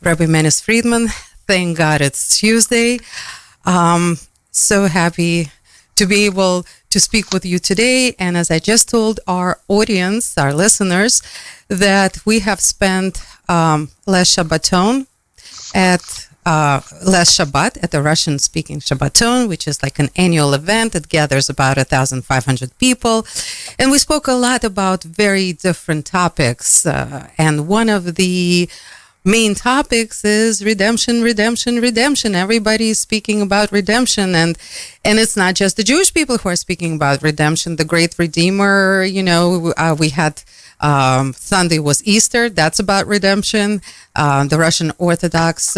Rabbi Manis Friedman. Thank God it's Tuesday. So happy to be able to speak with you today. And as I just told our audience, our listeners, that we have spent last Shabbaton at last Shabbat at the Russian-speaking Shabbaton, which is like an annual event. It gathers about 1,500 people. And we spoke a lot about very different topics. And one of the main topics is redemption, redemption, redemption. Everybody is speaking about redemption. And it's not just the Jewish people who are speaking about redemption. The great Redeemer, we had Sunday was Easter. That's about redemption. The Russian Orthodox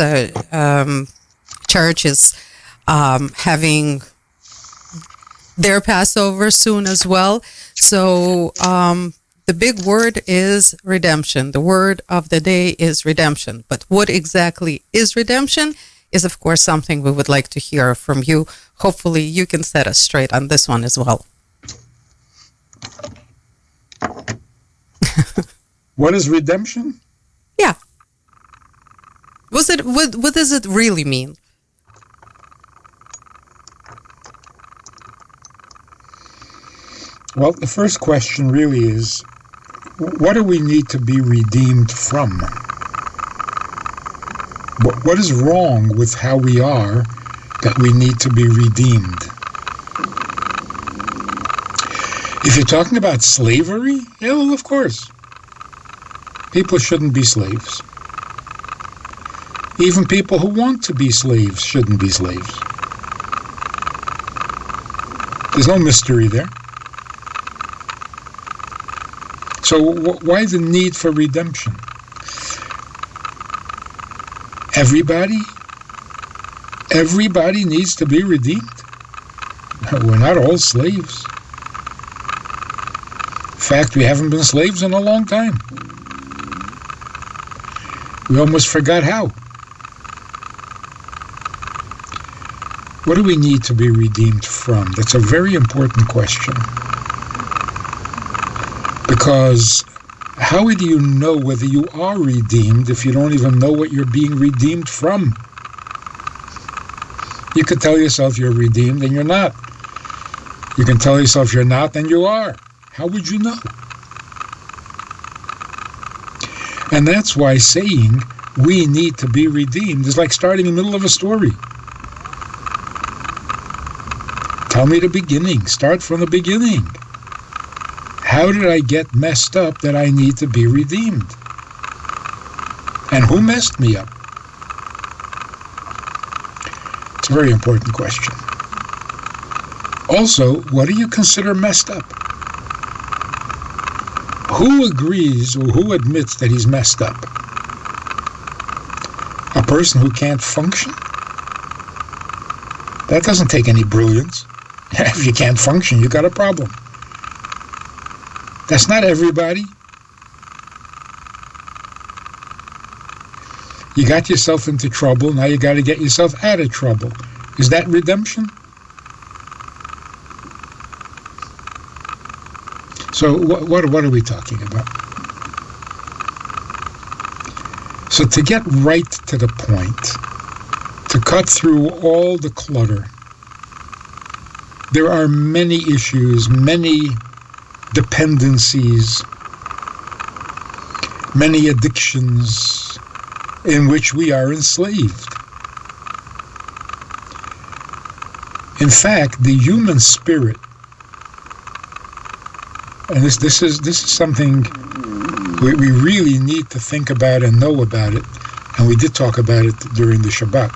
Church is having their Passover soon as well. So the big word is redemption. The word of the day is redemption. But what exactly is redemption is, of course, something we would like to hear from you. Hopefully, you can set us straight on this one as well. What is redemption? Yeah. What does it really mean? Well, the first question really is, what do we need to be redeemed from? What is wrong with how we are that we need to be redeemed? If you're talking about slavery, yeah, well, of course. People shouldn't be slaves. Even people who want to be slaves shouldn't be slaves. There's no mystery there. So why the need for redemption? Everybody needs to be redeemed. We're not all slaves. In fact, we haven't been slaves in a long time. We almost forgot how. What do we need to be redeemed from? That's a very important question. Because how do you know whether you are redeemed if you don't even know what you're being redeemed from? You could tell yourself you're redeemed and you're not. You can tell yourself you're not and you are. How would you know? And that's why saying we need to be redeemed is like starting in the middle of a story. Tell me the beginning. Start from the beginning. How did I get messed up that I need to be redeemed? And who messed me up? It's a very important question. Also, what do you consider messed up? Who agrees or who admits that he's messed up? A person who can't function? That doesn't take any brilliance. If you can't function, you got a problem. That's not everybody. You got yourself into trouble, now you got to get yourself out of trouble. Is that redemption? So what are we talking about? So to get right to the point, to cut through all the clutter, there are many issues, many dependencies, many addictions in which we are enslaved. In fact, the human spirit, and this is something we really need to think about and know about it, and we did talk about it during the Shabbat.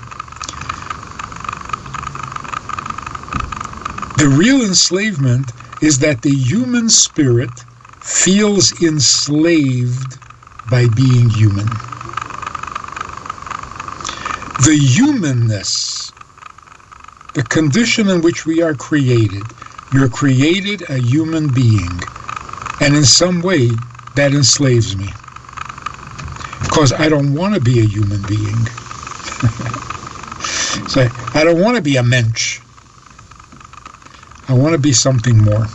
The real enslavement is that the human spirit feels enslaved by being human. The humanness, the condition in which we are created, you're created a human being, and in some way that enslaves me. Because I don't want to be a human being. So I don't want to be a mensch. I want to be something more.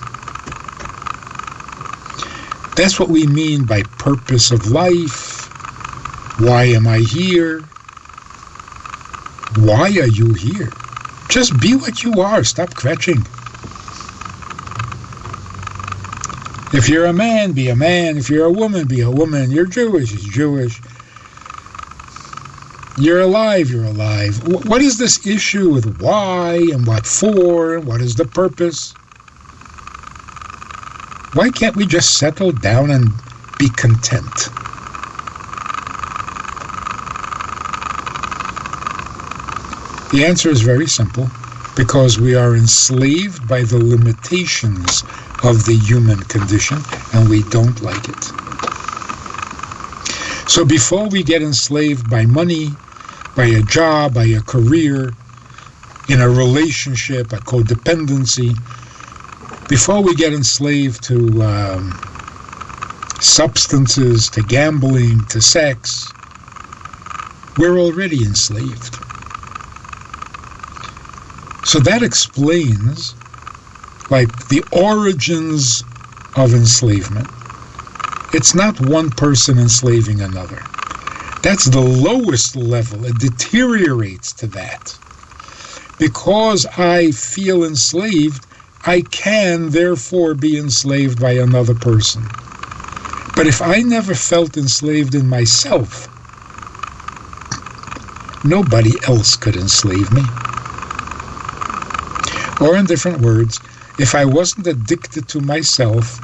That's what we mean by purpose of life, Why am I here? Why are you here? Just be what you are. Stop kvetching. If you're a man, be a man. If you're a woman, be a woman. You're Jewish, is Jewish. You're alive, you're alive. What is this issue with why and what for and what is the purpose? Why can't we just settle down and be content? The answer is very simple, because we are enslaved by the limitations of the human condition, and we don't like it. So before we get enslaved by money, by a job, by a career, in a relationship, a codependency, before we get enslaved to substances, to gambling, to sex, we're already enslaved. So that explains, like, the origins of enslavement. It's not one person enslaving another. That's the lowest level. It deteriorates to that. Because I feel enslaved, I can therefore be enslaved by another person. But if I never felt enslaved in myself, nobody else could enslave me. Or in different words, if I wasn't addicted to myself,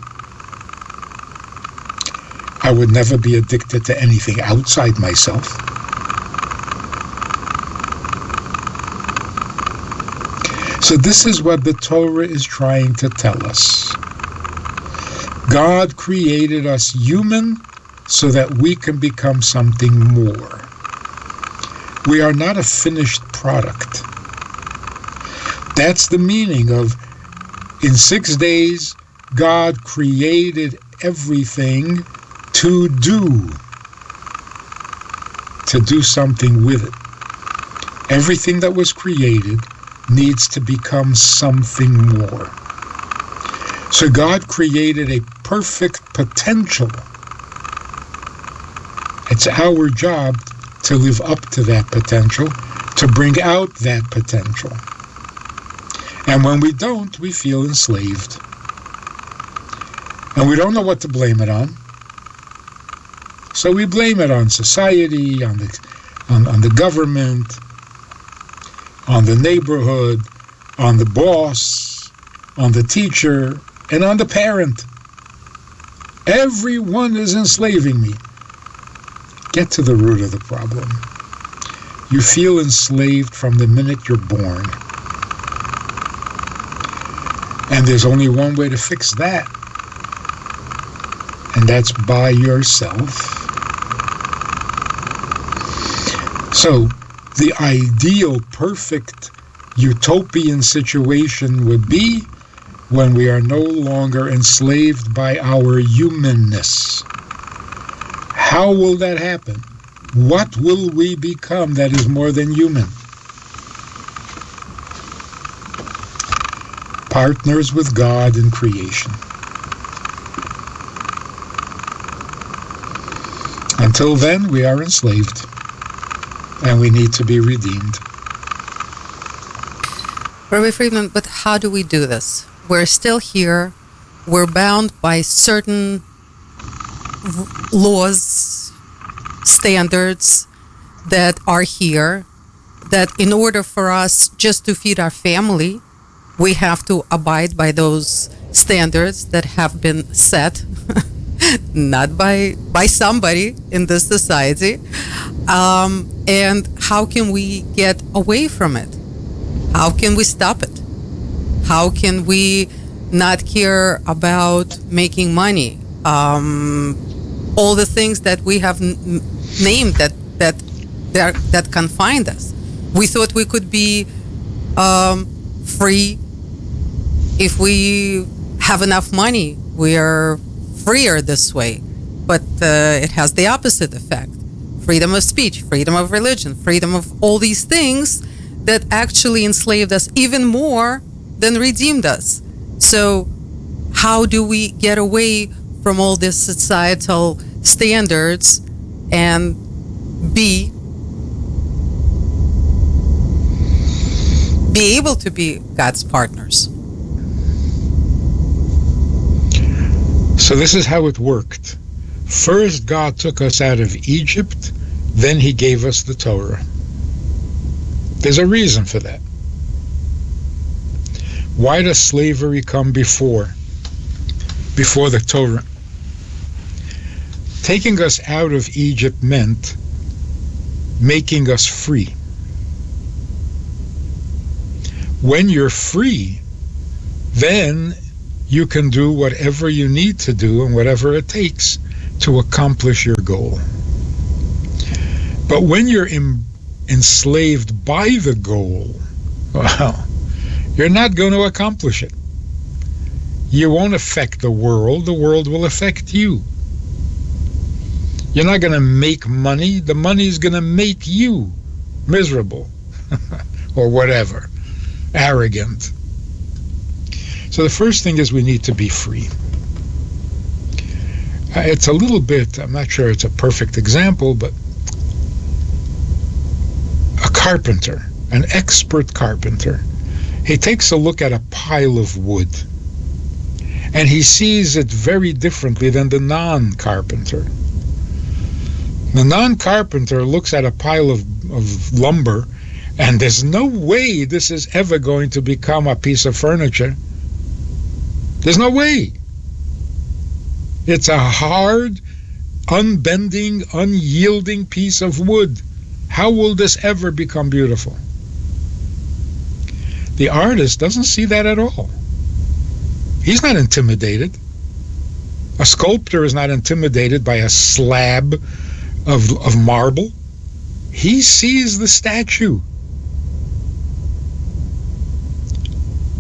I would never be addicted to anything outside myself. So this is what the Torah is trying to tell us. God created us human so that we can become something more. We are not a finished product. That's the meaning of, in 6 days, God created everything to do something with it. Everything that was created needs to become something more. So God created a perfect potential. It's our job to live up to that potential, to bring out that potential. And when we don't, we feel enslaved. And we don't know what to blame it on. So we blame it on society, on the government, on the neighborhood, on the boss, on the teacher, and on the parent. Everyone is enslaving me. Get to the root of the problem. You feel enslaved from the minute you're born. And there's only one way to fix that. And that's by yourself. So the ideal, perfect, utopian situation would be when we are no longer enslaved by our humanness. How will that happen? What will we become that is more than human? Partners with God in creation. Until then, we are enslaved, and we need to be redeemed. Rabbi Friedman, but how do we do this? We're still here. We're bound by certain laws, standards that are here, that in order for us just to feed our family, we have to abide by those standards that have been set, not by somebody in this society. And how can we get away from it? How can we stop it? How can we not care about making money? All the things that we have named that confined us. We thought we could be free if we have enough money. We are freer this way, but it has the opposite effect. Freedom of speech, freedom of religion, freedom of all these things that actually enslaved us even more than redeemed us. So how do we get away from all these societal standards and be able to be God's partners. So this is how it worked. First, God took us out of Egypt, then he gave us the Torah. There's a reason for that. Why does slavery come before the Torah? Taking us out of Egypt meant making us free. When you're free, then you can do whatever you need to do and whatever it takes to accomplish your goal. But when you're enslaved by the goal, well, you're not going to accomplish it. You won't affect the world will affect you. You're not going to make money, the money's going to make you miserable or whatever, arrogant. So the first thing is we need to be free. It's a little bit, I'm not sure it's a perfect example, but a carpenter, an expert carpenter, he takes a look at a pile of wood and he sees it very differently than the non-carpenter. The non-carpenter looks at a pile of lumber and there's no way this is ever going to become a piece of furniture. There's no way. It's a hard, unbending, unyielding piece of wood. How will this ever become beautiful? The artist doesn't see that at all. He's not intimidated. A sculptor is not intimidated by a slab of marble. He sees the statue.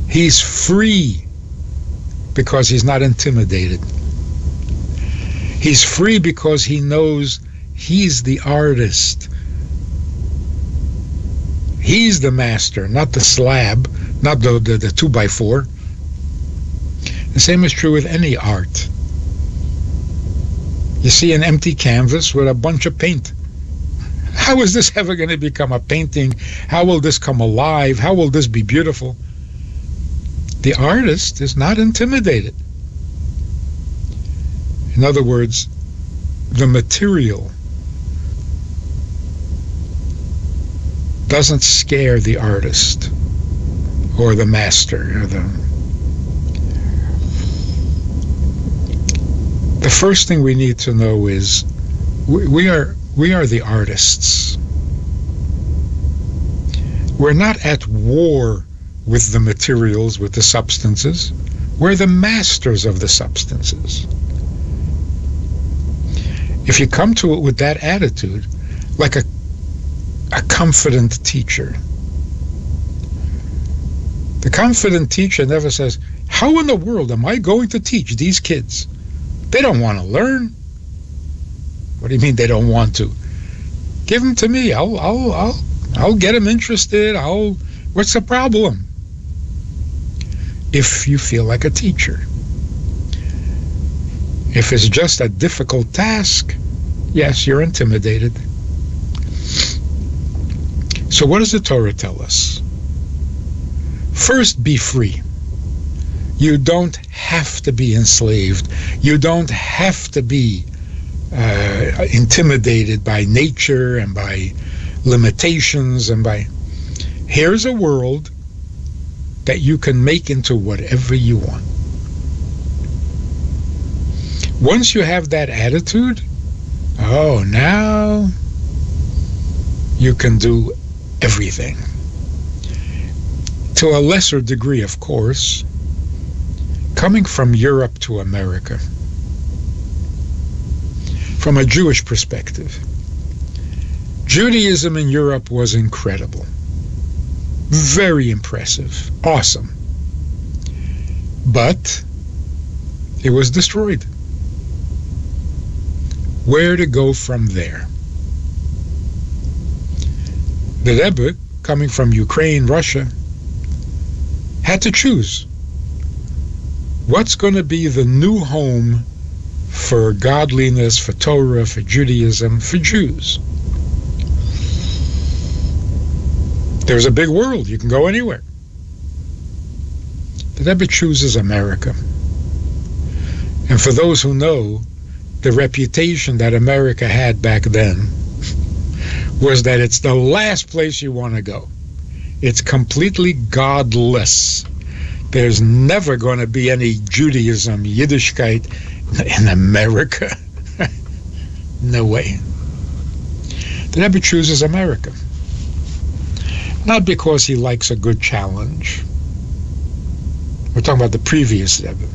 He's free because he's not intimidated. He's free because he knows he's the artist. He's the master, not the slab, not the 2x4. The same is true with any art. You see an empty canvas with a bunch of paint. How is this ever going to become a painting? How will this come alive? How will this be beautiful? The artist is not intimidated. In other words, the material doesn't scare the artist or the master. The first thing we need to know is we are the artists. We're not at war with the materials, with the substances. We're the masters of the substances. If you come to it with that attitude, like a confident teacher, the confident teacher never says, how in the world am I going to teach these kids? They don't want to learn. What do you mean they don't want to? Give them to me. I'll get them interested. What's the problem? If you feel like a teacher. If it's just a difficult task, yes, you're intimidated. So what does the Torah tell us? First, be free. You don't have to be enslaved. You don't have to be intimidated by nature and by limitations and by... Here's a world that you can make into whatever you want. Once you have that attitude, now you can do everything. To a lesser degree, of course, coming from Europe to America, from a Jewish perspective, Judaism in Europe was incredible. Very impressive. Awesome. But it was destroyed. Where to go from there? The Rebbe, coming from Ukraine, Russia, had to choose. What's going to be the new home for godliness, for Torah, for Judaism, for Jews? There's a big world. You can go anywhere. The Rebbe chooses America. And for those who know, the reputation that America had back then was that it's the last place you want to go. It's completely godless. There's never going to be any Judaism, Yiddishkeit in America. No way. The Rebbe chooses America. Not because he likes a good challenge. We're talking about the previous Rebbe.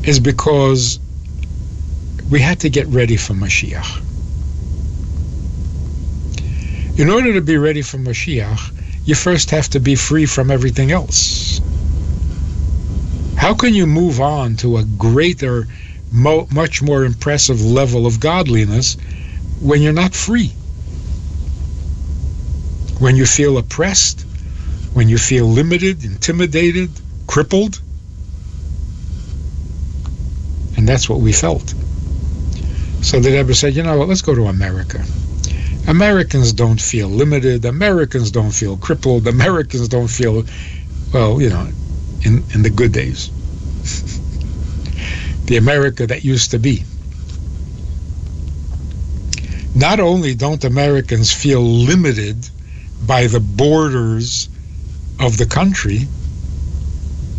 Is because we had to get ready for Mashiach. In order to be ready for Mashiach, you first have to be free from everything else. How can you move on to a greater, much more impressive level of godliness when you're not free? When you feel oppressed, when you feel limited, intimidated, crippled. And that's what we felt. So the Rebbe said, you know what, let's go to America. Americans don't feel limited. Americans don't feel crippled. Americans don't feel, well, you know, in the good days. The America that used to be. Not only don't Americans feel limited by the borders of the country,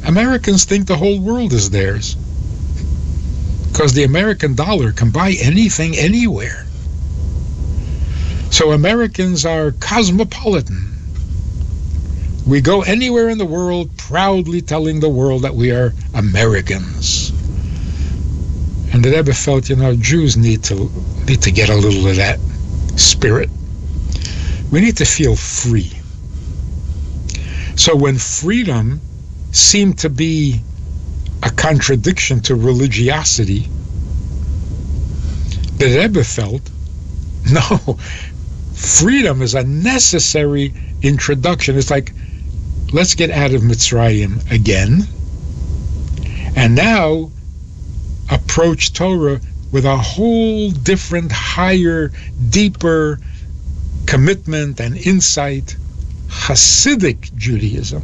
Americans think the whole world is theirs. Because the American dollar can buy anything anywhere. So Americans are cosmopolitan. We go anywhere in the world proudly telling the world that we are Americans. And the Rebbe felt, you know, Jews need to get a little of that spirit. We need to feel free. So when freedom seemed to be a contradiction to religiosity, the Rebbe felt, no, freedom is a necessary introduction. It's like, let's get out of Mitzrayim again, and now approach Torah with a whole different, higher, deeper commitment and insight. Hasidic Judaism,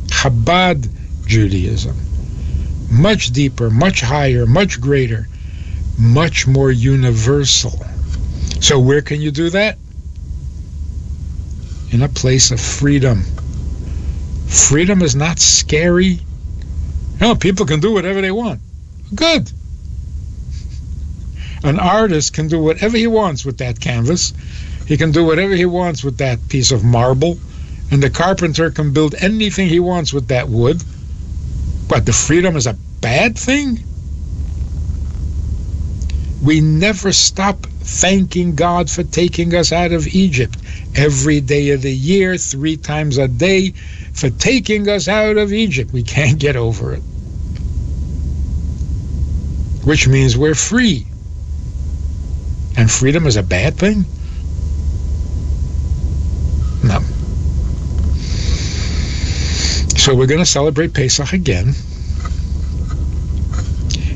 Chabad Judaism. Much deeper, much higher, much greater, much more universal. So where can you do that? In a place of freedom. Freedom is not scary. No, people can do whatever they want. Good. An artist can do whatever he wants with that canvas. He can do whatever he wants with that piece of marble. And the carpenter can build anything he wants with that wood. But the freedom is a bad thing? We never stop thanking God for taking us out of Egypt. Every day of the year, 3 times a day, for taking us out of Egypt. We can't get over it. Which means we're free. And freedom is a bad thing? No. So we're going to celebrate Pesach again.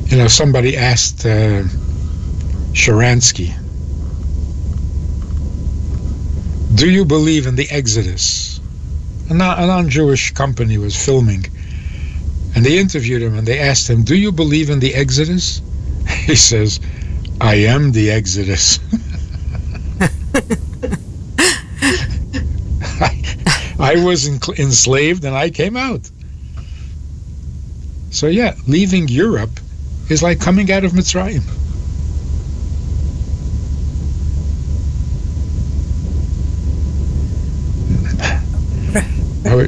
You know, somebody asked Sharansky, do you believe in the Exodus? A non-Jewish company was filming, and they interviewed him, and they asked him, do you believe in the Exodus? He says, I am the Exodus. I was enslaved and I came out. So yeah, leaving Europe is like coming out of Mitzrayim.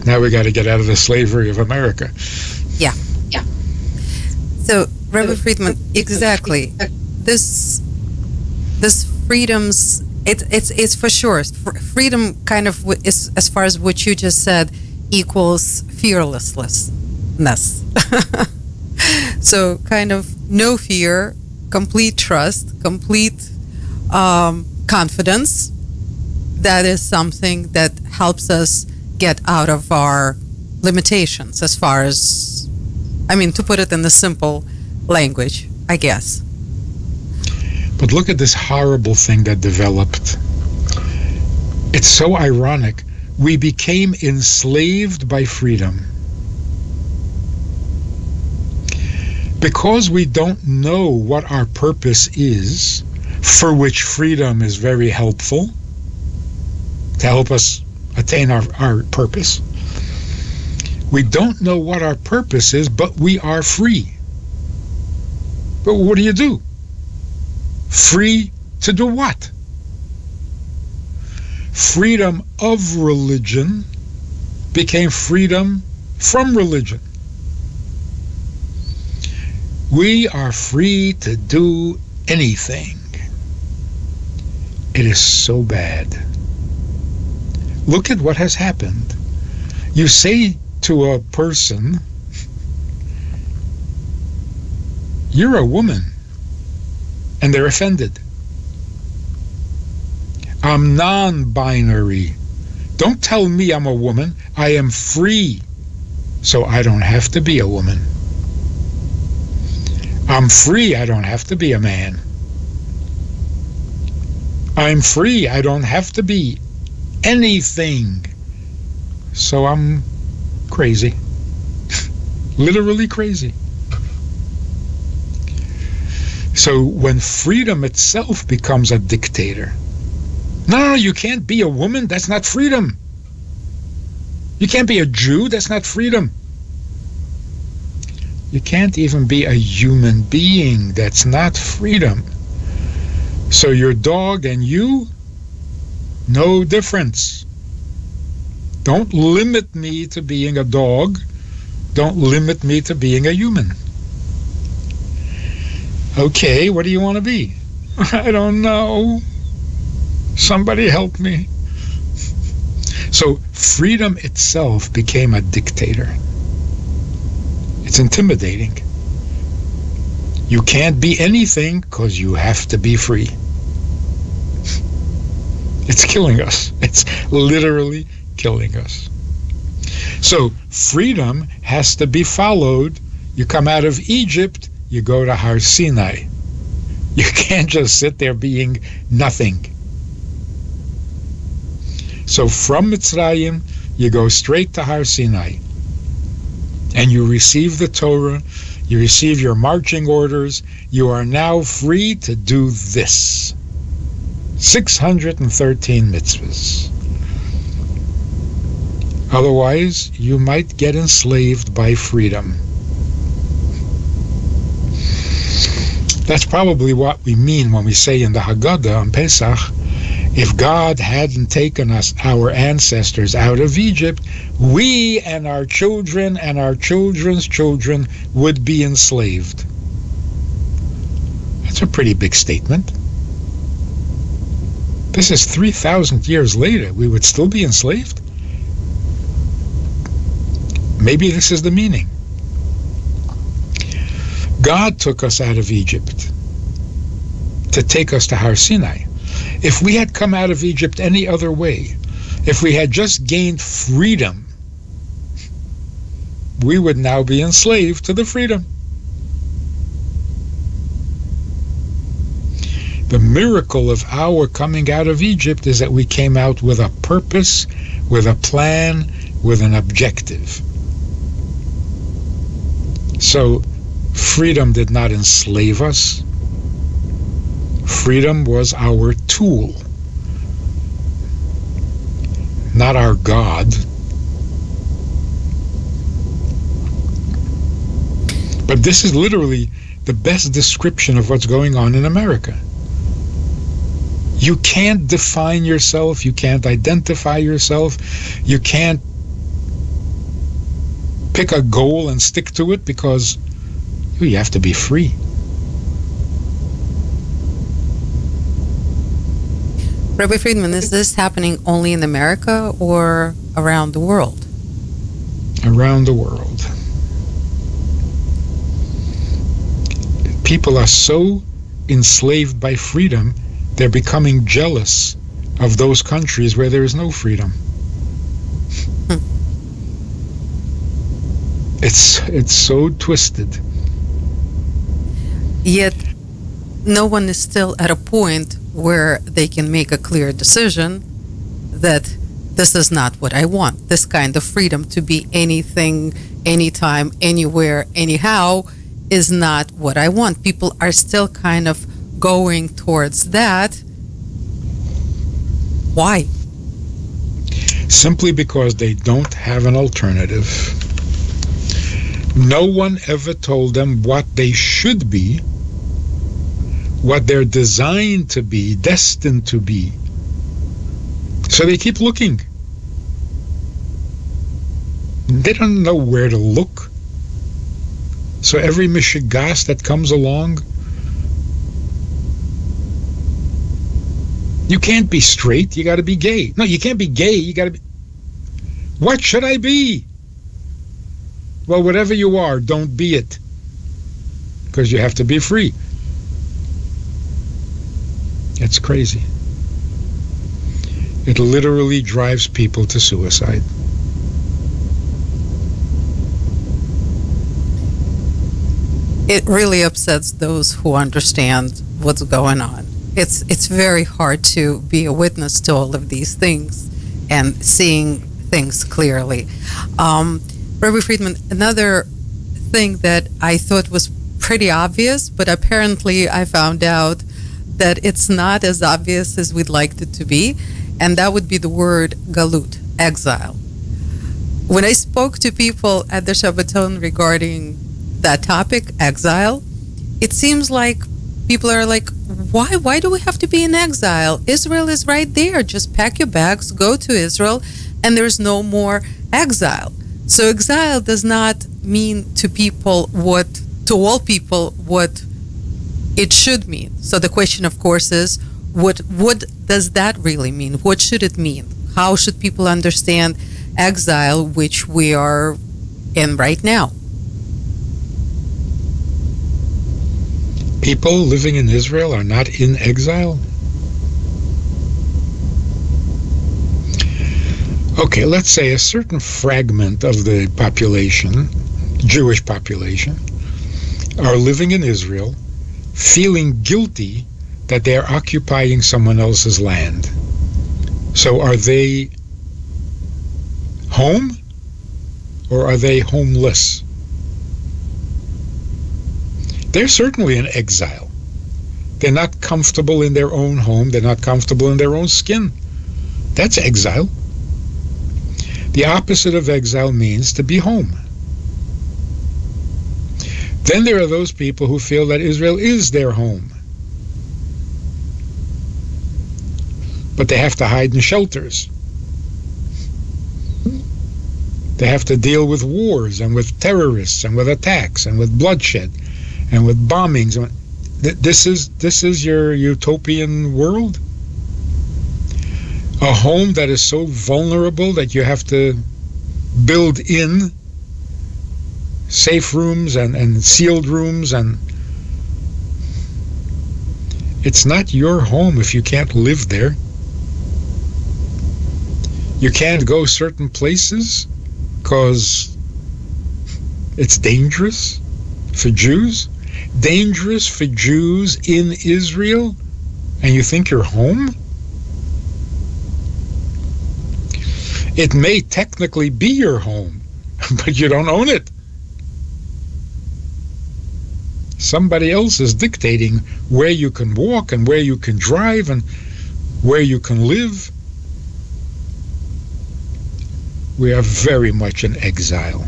Now we got to get out of the slavery of America. Yeah. So, Rabbi Friedman, exactly. This freedom's it's for sure. Freedom kind of is, as far as what you just said, equals fearlessness. So kind of no fear, complete trust, complete confidence. That is something that helps us get out of our limitations, as far as, I mean, to put it in the simple language, I guess. But look at this horrible thing that developed It's so ironic. We became enslaved by freedom. Because we don't know what our purpose is, for which freedom is very helpful to help us attain our purpose. We don't know what our purpose is, but we are free. But what do? Free to do what? Freedom of religion became freedom from religion. We are free to do anything. It is so bad. Look at what has happened. You say to a person, "You're a woman," and they're offended. "I'm non-binary. Don't tell me I'm a woman. I am free, so I don't have to be a woman. I'm free. I don't have to be a man. I'm free. I don't have to be anything. So I'm crazy." Literally crazy. So when freedom itself becomes a dictator, no, you can't be a woman. That's not freedom. You can't be a Jew. That's not freedom. You can't even be a human being. That's not freedom. So your dog and you, no difference. Don't limit me to being a dog. Don't limit me to being a human. Okay, what do you want to be? I don't know. Somebody help me. So freedom itself became a dictator. It's intimidating. You can't be anything because you have to be free. It's killing us. It's literally killing us. So freedom has to be followed. You come out of Egypt, you go to Har Sinai. You can't just sit there being nothing. So from Mitzrayim, you go straight to Har Sinai. And you receive the Torah, you receive your marching orders. You are now free to do this. 613 mitzvahs. Otherwise, you might get enslaved by freedom. That's probably what we mean when we say in the Haggadah on Pesach, if God hadn't taken us, our ancestors, out of Egypt, we and our children and our children's children would be enslaved. That's a pretty big statement. This is 3,000 years later. We would still be enslaved? Maybe this is the meaning. God took us out of Egypt to take us to Har Sinai. If we had come out of Egypt any other way, if we had just gained freedom, we would now be enslaved to the freedom. The miracle of our coming out of Egypt is that we came out with a purpose, with a plan, with an objective. So freedom did not enslave us. Freedom was our tool, not our God. But this is literally the best description of what's going on in America. You can't define yourself, you can't identify yourself, you can't pick a goal and stick to it because you have to be free. Rabbi Friedman, is this happening only in America or around the world? Around the world. People are so enslaved by freedom, they're becoming jealous of those countries where there is no freedom. It's so twisted. Yet, no one is still at a point where they can make a clear decision that this is not what I want. This kind of freedom to be anything, anytime, anywhere, anyhow is not what I want. People are still kind of going towards that. Why? Simply because they don't have an alternative. No one ever told them what they should be, what they're designed to be, destined to be. So they keep looking. They don't know where to look. So every mishigas that comes along, you can't be straight, you got to be gay. No, you can't be gay, you got to be... What should I be? Well, whatever you are, don't be it. Because you have to be free. It's crazy. It literally drives people to suicide. It really upsets those who understand what's going on. It's very hard to be a witness to all of these things and seeing things clearly. Rabbi Friedman, another thing that I thought was pretty obvious, but apparently I found out that it's not as obvious as we'd like it to be, and that would be the word galut, exile. When I spoke to people at the Shabbaton regarding that topic, exile, it seems like people are like, why do we have to be in exile? Israel is right there. Just pack your bags, go to Israel, and there's no more exile. So exile does not mean to all people what it should mean. So the question, of course, is what does that really mean? What should it mean? How should people understand exile, which we are in right now? People living in Israel are not in exile? Okay, let's say a certain fragment of the population, Jewish population, are living in Israel, feeling guilty that they're occupying someone else's land. So are they home or are they homeless? They're certainly in exile. They're not comfortable in their own home. They're not comfortable in their own skin. That's exile. The opposite of exile means to be home. Then there are those people who feel that Israel is their home. But they have to hide in shelters. They have to deal with wars and with terrorists and with attacks and with bloodshed and with bombings. This is your utopian world? A home that is so vulnerable that you have to build in safe rooms and sealed rooms, and it's not your home if you can't live there. You can't go certain places because it's dangerous for Jews. Dangerous for Jews in Israel, and you think you're home? It may technically be your home, but you don't own it. Somebody else is dictating where you can walk and where you can drive and where you can live. We are very much in exile.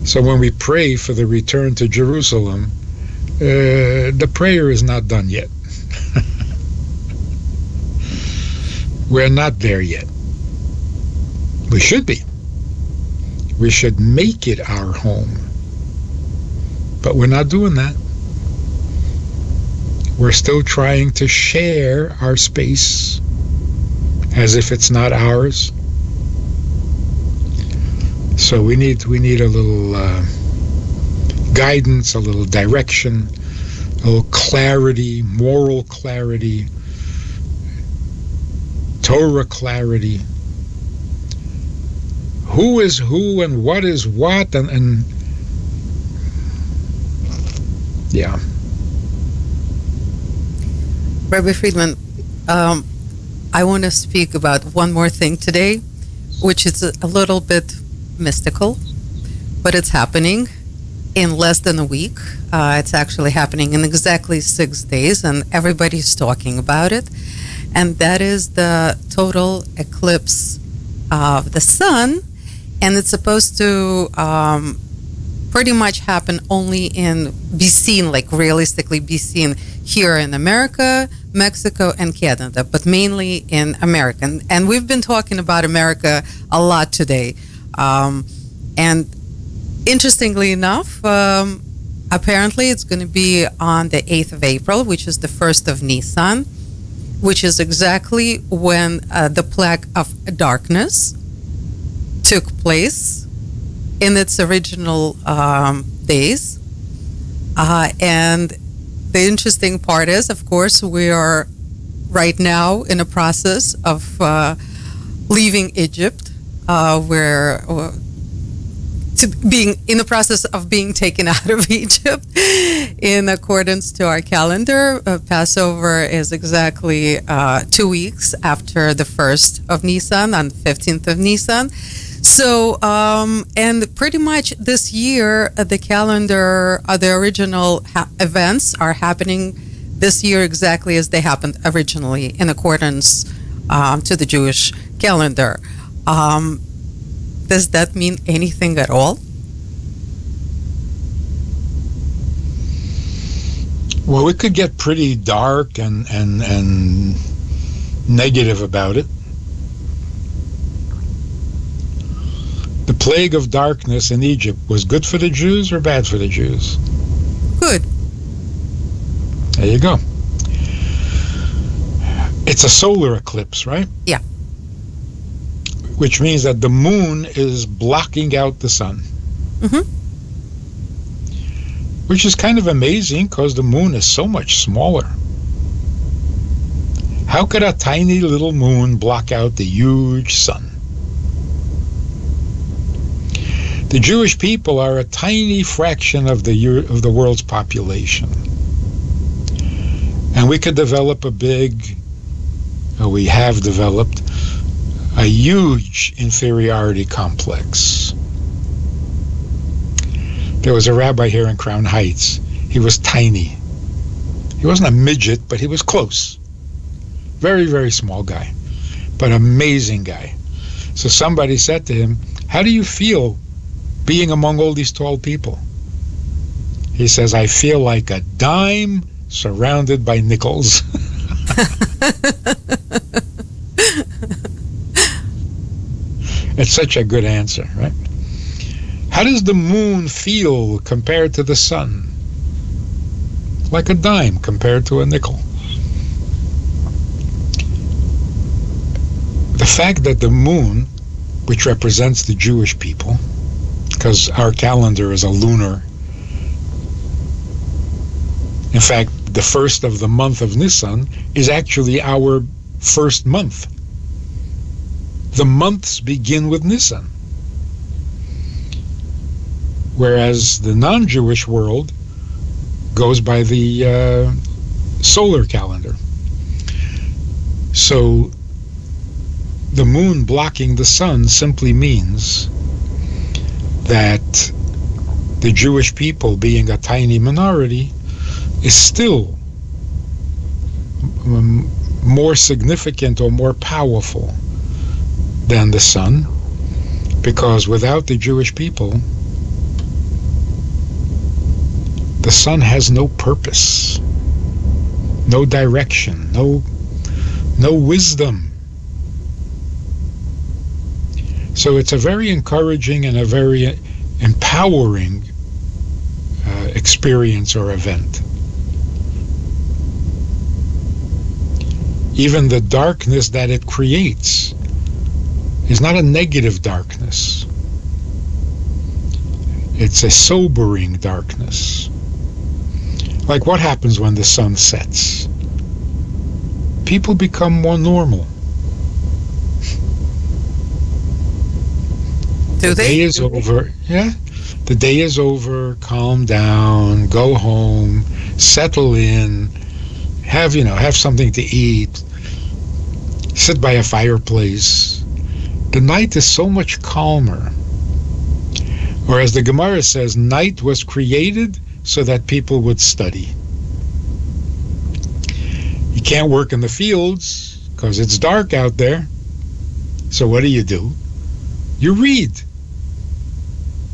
So when we pray for the return to Jerusalem, the prayer is not done yet. We're not there yet. We should be. We should make it our home. But we're not doing that. We're still trying to share our space as if it's not ours. So we need a little guidance, a little direction, a little clarity, moral clarity, Torah clarity. Who is who and what is what, and yeah. Rabbi Friedman, I want to speak about one more thing today, which is a little bit mystical, but it's happening in less than a week. It's actually happening in exactly 6 days, and everybody's talking about it. And that is the total eclipse of the sun. And it's supposed to pretty much happen only be seen, like realistically be seen here in America, Mexico, and Canada, but mainly in America. And we've been talking about America a lot today. And interestingly enough, apparently it's going to be on the 8th of April, which is the 1st of Nisan, which is exactly when the plague of darkness took place in its original days. And the interesting part is, of course, we are right now in a process of leaving Egypt, being in the process of being taken out of Egypt in accordance to our calendar. Passover is exactly 2 weeks after the 1st of Nisan, on the 15th of Nisan. So, and pretty much this year, the calendar, the original events are happening this year exactly as they happened originally in accordance to the Jewish calendar. Does that mean anything at all? Well, it could get pretty dark and negative about it. The plague of darkness in Egypt was good for the Jews or bad for the Jews? Good. There you go. It's a solar eclipse, right? Yeah. Which means that the moon is blocking out the sun. Mm-hmm. Which is kind of amazing because the moon is so much smaller. How could a tiny little moon block out the huge sun? The Jewish people are a tiny fraction of the world's population. And we could develop we have developed a huge inferiority complex. There was a rabbi here in Crown Heights. He was tiny. He wasn't a midget, but he was close. Very, very small guy, but amazing guy. So somebody said to him, "How do you feel being among all these tall people?" He says, "I feel like a dime surrounded by nickels." It's such a good answer, right? How does the moon feel compared to the sun? Like a dime compared to a nickel. The fact that the moon, which represents the Jewish people, because our calendar is a lunar. In fact, the first of the month of Nisan is actually our first month. The months begin with Nisan. Whereas the non-Jewish world goes by the solar calendar. So the moon blocking the sun simply means that the Jewish people, being a tiny minority, is still more significant or more powerful than the sun, because without the Jewish people, the sun has no purpose, no direction, no wisdom. So it's a very encouraging and a very empowering experience or event. Even the darkness that it creates is not a negative darkness. It's a sobering darkness. Like what happens when the sun sets? People become more normal. Do they? The day is over. Yeah. The day is over. Calm down. Go home. Settle in. Have something to eat. sit by a fireplace. The night is so much calmer. Or as the Gemara says, night was created so that people would study. You can't work in the fields because it's dark out there. So what do? You read.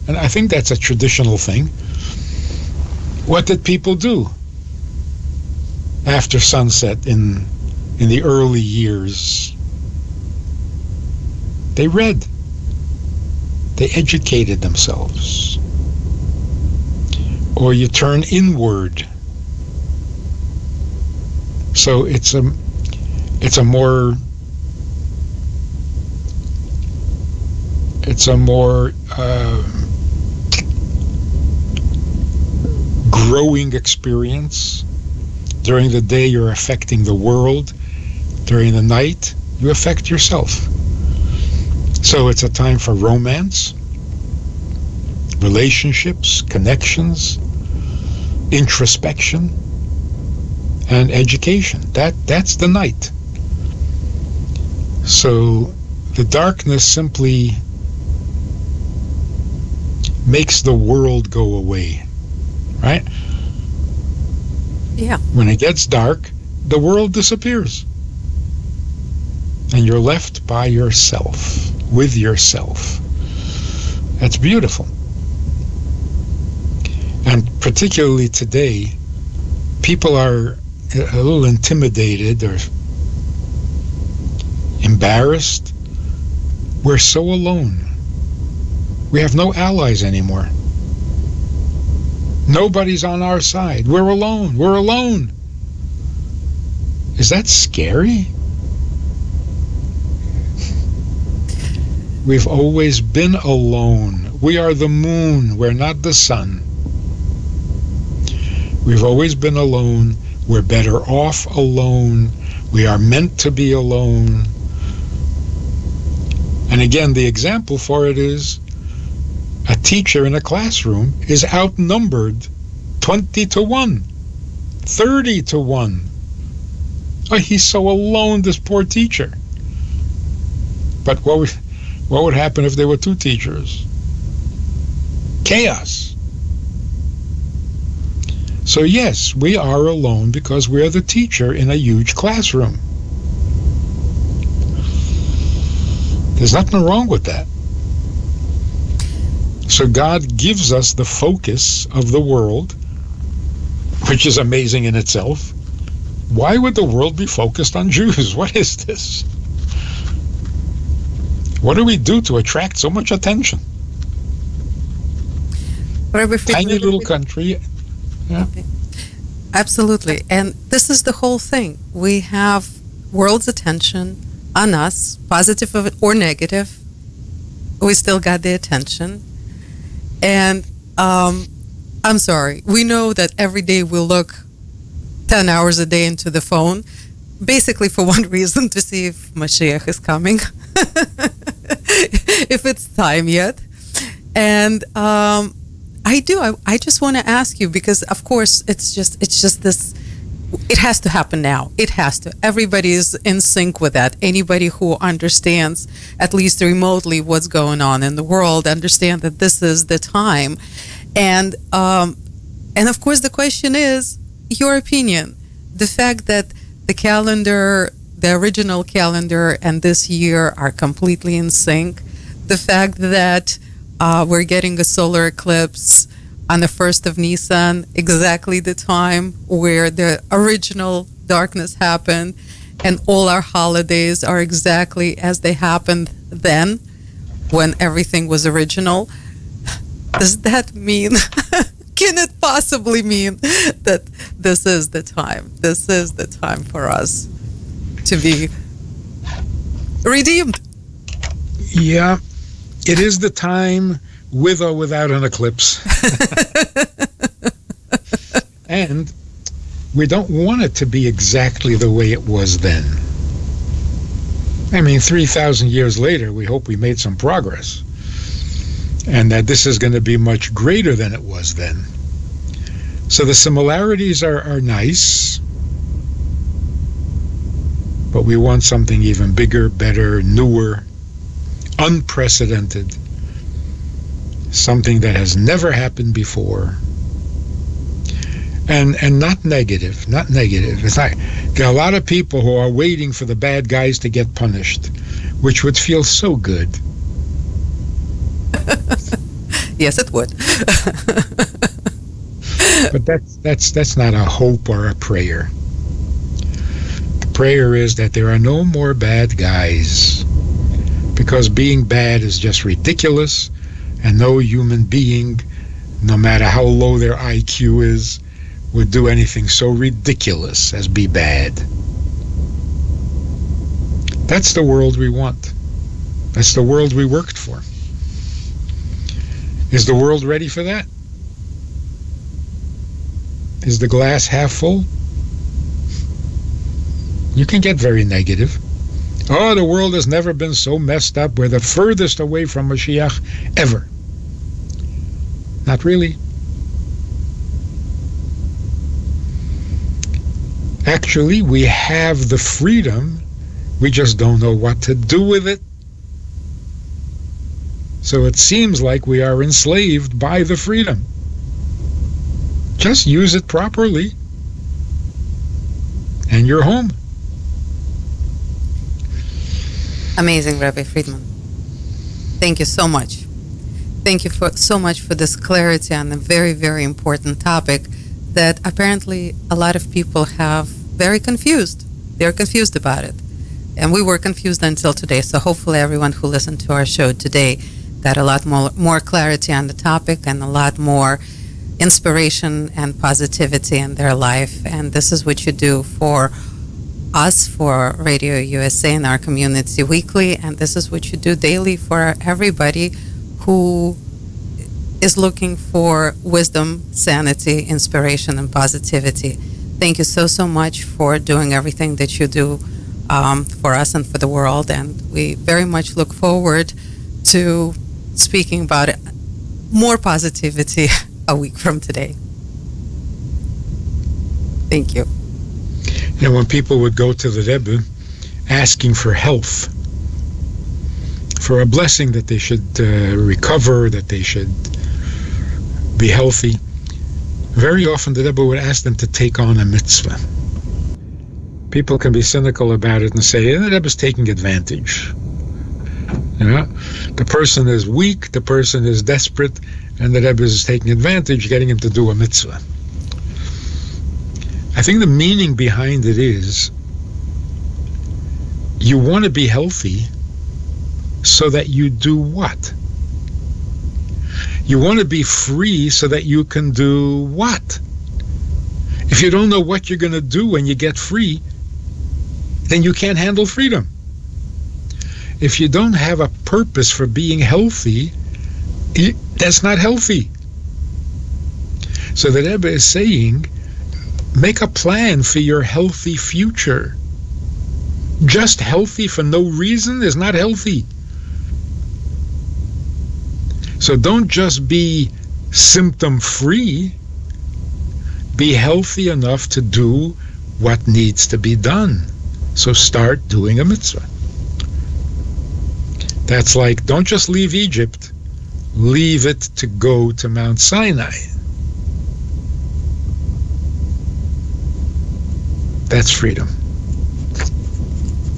And I think that's a traditional thing. What did people do after sunset in the early years? They read. They educated themselves. Or you turn inward. So it's a more growing experience. During the day, you're affecting the world. During the night, you affect yourself. So it's a time for romance, relationships, connections, introspection, and education. That's the night. So the darkness simply makes the world go away, right? Yeah. When it gets dark, the world disappears. And you're left by yourself, with yourself. That's beautiful. And particularly today, people are a little intimidated or embarrassed. We're so alone. We have no allies anymore. Nobody's on our side. We're alone. We're alone. Is that scary? We've always been alone. We are the moon. We're not the sun. We've always been alone. We're better off alone. We are meant to be alone. And again, the example for it is a teacher in a classroom is outnumbered 20-1, 30-1. Oh, he's so alone, this poor teacher. But what would happen if there were two teachers? Chaos. So yes, we are alone because we're the teacher in a huge classroom. There's nothing wrong with that. So God gives us the focus of the world, which is amazing in itself. Why would the world be focused on Jews? What is this? What do we do to attract so much attention? Rabbi Friedman, tiny little country. Yeah. Okay. Absolutely. And this is the whole thing. We have world's attention on us, positive or negative. We still got the attention. And I'm sorry, we know that every day we look 10 hours a day into the phone, basically for one reason, to see if Mashiach is coming, if it's time yet. And I just want to ask you, because of course it's just this, it has to happen now. It has to. Everybody is in sync with that. Anybody who understands, at least remotely, what's going on in the world, understand that this is the time. And of course the question is, your opinion. The fact that the calendar, the original calendar and this year are completely in sync. The fact that we're getting a solar eclipse on the 1st of Nisan, exactly the time where the original darkness happened, and all our holidays are exactly as they happened then, when everything was original. Does that mean, can it possibly mean that this is the time? This is the time for us to be redeemed? Yeah, it is the time, with or without an eclipse. And we don't want it to be exactly the way it was then. I mean, 3,000 years later, we hope we made some progress, and that this is going to be much greater than it was then. So the similarities are nice, but we want something even bigger, better, newer, unprecedented, something that has never happened before. And not negative, not negative. It's like there are a lot of people who are waiting for the bad guys to get punished, which would feel so good. Yes, it would. But that's not a hope or a prayer. The prayer is that there are no more bad guys, because being bad is just ridiculous, and no human being, no matter how low their IQ is, would do anything so ridiculous as be bad. That's the world we want. That's the world we worked for. Is the world ready for that? Is the glass half full? You can get very negative. Oh, the world has never been so messed up. We're the furthest away from Mashiach ever. Not really. Actually, we have the freedom. We just don't know what to do with it. So it seems like we are enslaved by the freedom. Just use it properly, and you're home. Amazing, Rabbi Friedman. Thank you so much. Thank you so much for this clarity on a very, very important topic that apparently a lot of people have very confused. They're confused about it. And we were confused until today. So hopefully everyone who listened to our show today got a lot more clarity on the topic and a lot more inspiration and positivity in their life. And this is what you do for us, for Radio USA and our community weekly. And this is what you do daily for everybody who is looking for wisdom, sanity, inspiration, and positivity. Thank you so much for doing everything that you do for us and for the world. And we very much look forward to speaking about it, more positivity a week from today. Thank you. You know, when people would go to the Rebbe asking for health, for a blessing that they should recover, that they should be healthy, very often the Rebbe would ask them to take on a mitzvah. People can be cynical about it and say, the Rebbe's taking advantage. You know, the person is weak, the person is desperate, and the Rebbe is taking advantage, getting him to do a mitzvah. I think the meaning behind it is, you want to be healthy so that you do what? You want to be free so that you can do what? If you don't know what you're going to do when you get free, then you can't handle freedom. If you don't have a purpose for being healthy, that's not healthy. So the Rebbe is saying, make a plan for your healthy future. Just healthy for no reason is not healthy. So don't just be symptom-free. Be healthy enough to do what needs to be done. So start doing a mitzvah. That's like, don't just leave Egypt. Leave it to go to Mount Sinai. That's freedom.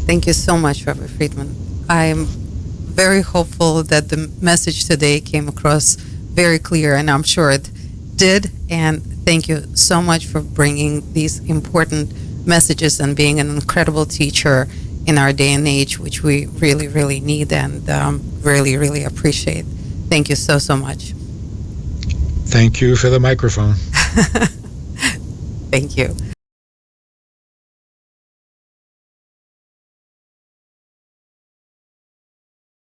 Thank you so much, Rabbi Friedman. I'm very hopeful that the message today came across very clear, and I'm sure it did. And thank you so much for bringing these important messages and being an incredible teacher in our day and age, which we really, really need and really, really appreciate. Thank you so much. Thank you for the microphone. Thank you.